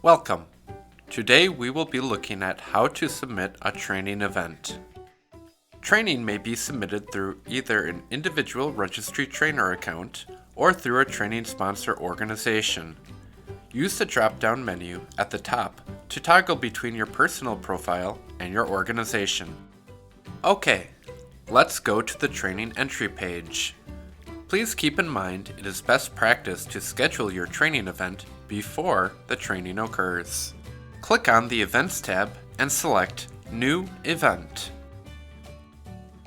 Welcome! Today we will be looking at how to submit a training event. Training may be submitted through either an individual registry trainer account or through a training sponsor organization. Use the drop-down menu at the top to toggle between your personal profile and your organization. Okay, let's go to the training entry page. Please keep in mind it is best practice to schedule your training event before the training occurs. Click on the Events tab and select New Event.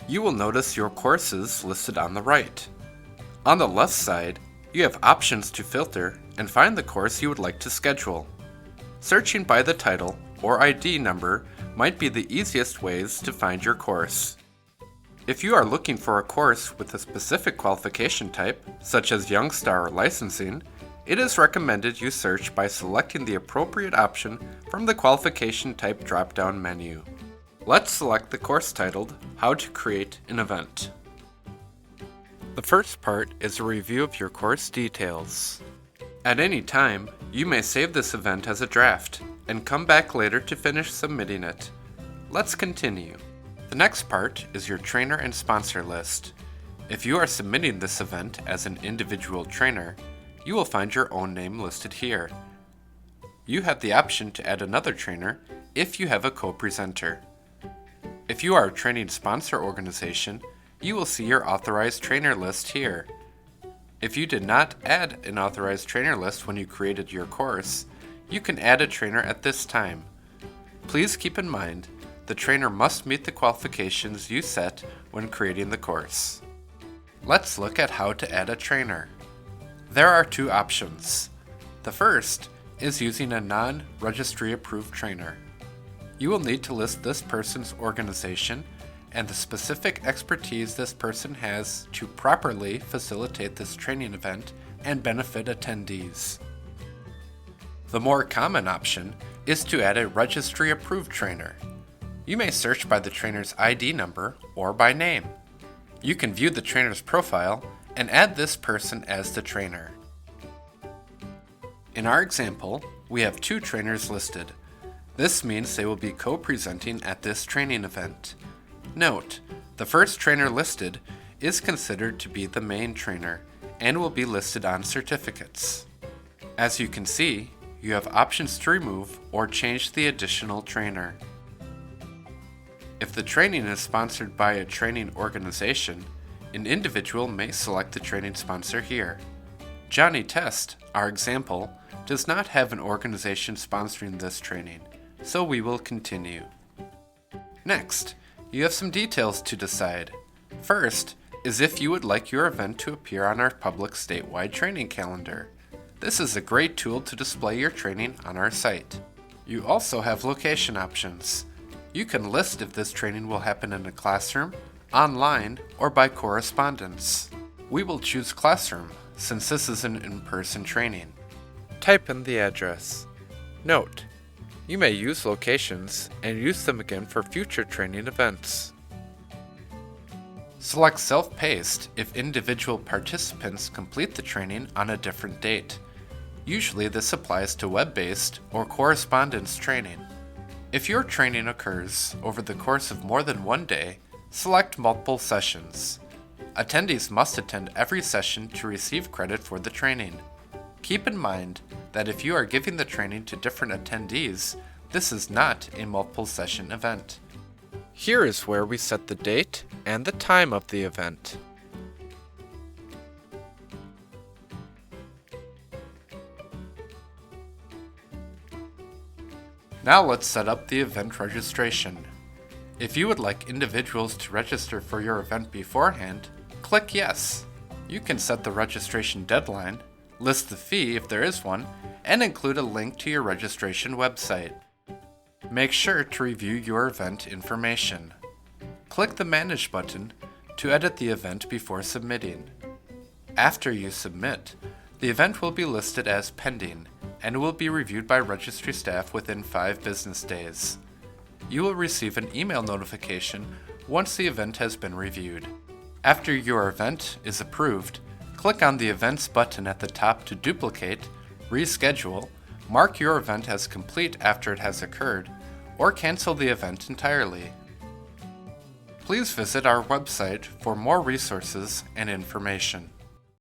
You will notice your courses listed on the right. On the left side, you have options to filter and find the course you would like to schedule. Searching by the title or ID number might be the easiest ways to find your course. If you are looking for a course with a specific qualification type, such as Youngstar or licensing, it is recommended you search by selecting the appropriate option from the qualification type drop-down menu. Let's select the course titled How to Create an Event. The first part is a review of your course details. At any time, you may save this event as a draft and come back later to finish submitting it. Let's continue. The next part is your trainer and sponsor list. If you are submitting this event as an individual trainer, you will find your own name listed here. You have the option to add another trainer if you have a co-presenter. If you are a training sponsor organization, you will see your authorized trainer list here. If you did not add an authorized trainer list when you created your course, you can add a trainer at this time. Please keep in mind, the trainer must meet the qualifications you set when creating the course. Let's look at how to add a trainer. There are two options. The first is using a non-registry approved trainer. You will need to list this person's organization and the specific expertise this person has to properly facilitate this training event and benefit attendees. The more common option is to add a registry approved trainer. You may search by the trainer's ID number or by name. You can view the trainer's profile and add this person as the trainer. In our example, we have two trainers listed. This means they will be co-presenting at this training event. Note, the first trainer listed is considered to be the main trainer and will be listed on certificates. As you can see, you have options to remove or change the additional trainer. If the training is sponsored by a training organization, an individual may select the training sponsor here. Johnny Test, our example, does not have an organization sponsoring this training, so we will continue. Next, you have some details to decide. First is if you would like your event to appear on our public statewide training calendar. This is a great tool to display your training on our site. You also have location options. You can list if this training will happen in a classroom, online, or by correspondence. We will choose classroom since this is an in-person training. Type in the address. Note, you may use locations and use them again for future training events. Select self-paced if individual participants complete the training on a different date. Usually this applies to web-based or correspondence training. If your training occurs over the course of more than one day, select multiple sessions. Attendees must attend every session to receive credit for the training. Keep in mind that if you are giving the training to different attendees, this is not a multiple session event. Here is where we set the date and the time of the event. Now let's set up the event registration. If you would like individuals to register for your event beforehand, click Yes. You can set the registration deadline, list the fee if there is one, and include a link to your registration website. Make sure to review your event information. Click the Manage button to edit the event before submitting. After you submit, the event will be listed as pending and will be reviewed by registry staff within 5 business days. You will receive an email notification once the event has been reviewed. After your event is approved, click on the Events button at the top to duplicate, reschedule, mark your event as complete after it has occurred, or cancel the event entirely. Please visit our website for more resources and information.